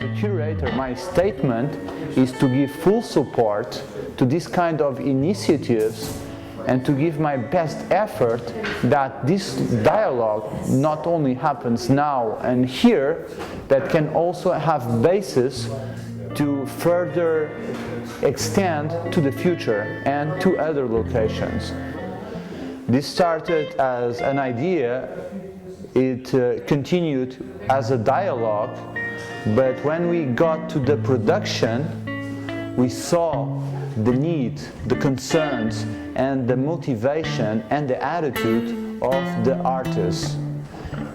as a curator, my statement is to give full support to this kind of initiatives and to give my best effort that this dialogue not only happens now and here, but can also have basis to further extend to the future and to other locations. This started as an idea, it continued as a dialogue, but when we got to the production, we saw the need, the concerns, and the motivation and the attitude of the artists.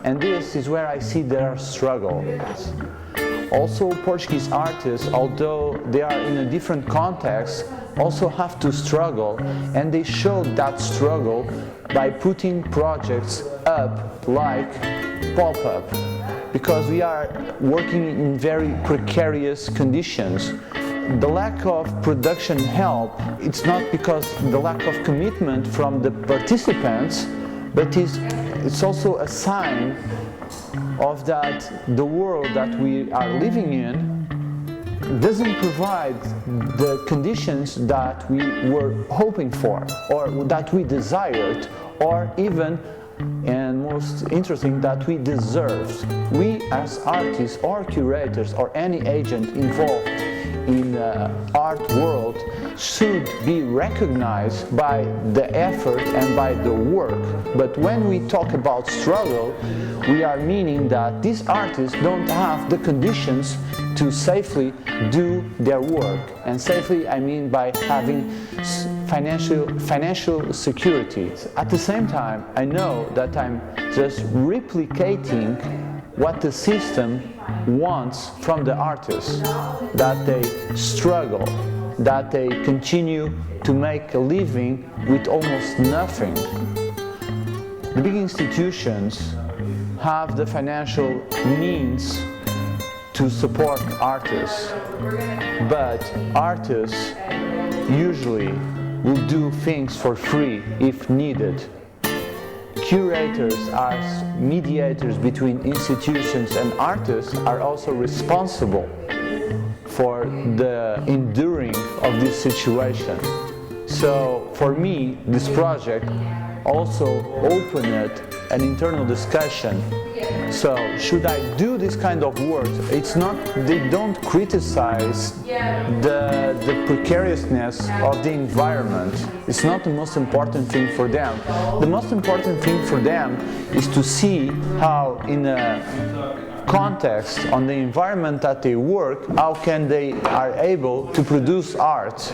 And this is where I see their struggle. Also, Portuguese artists, although they are in a different context, also have to struggle, and they show that struggle by putting projects up like pop-up, because we are working in very precarious conditions. The lack of production help, it's not because the lack of commitment from the participants, but it's also a sign of that the world that we are living in doesn't provide the conditions that we were hoping for, or that we desired, or even, and most interesting, that we deserved. We as artists or curators or any agent involved in the art world should be recognized by the effort and by the work. But when we talk about struggle, we are meaning that these artists don't have the conditions to safely do their work. And safely, I mean by having financial security. At the same time, I know that I'm just replicating what the system wants from the artists, that they struggle, that they continue to make a living with almost nothing. The big institutions have the financial means to support artists, but artists usually will do things for free if needed. Curators, as mediators between institutions and artists, are also responsible for the enduring of this situation. So for me, this project also opened an internal discussion. So should I do this kind of work? It's not, they don't criticize the precariousness of the environment. It's not the most important thing for them. The most important thing for them is to see how in a context on the environment that they work, how can they are able to produce art.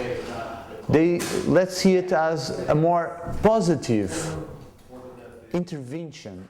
Let's see it as a more positive intervention.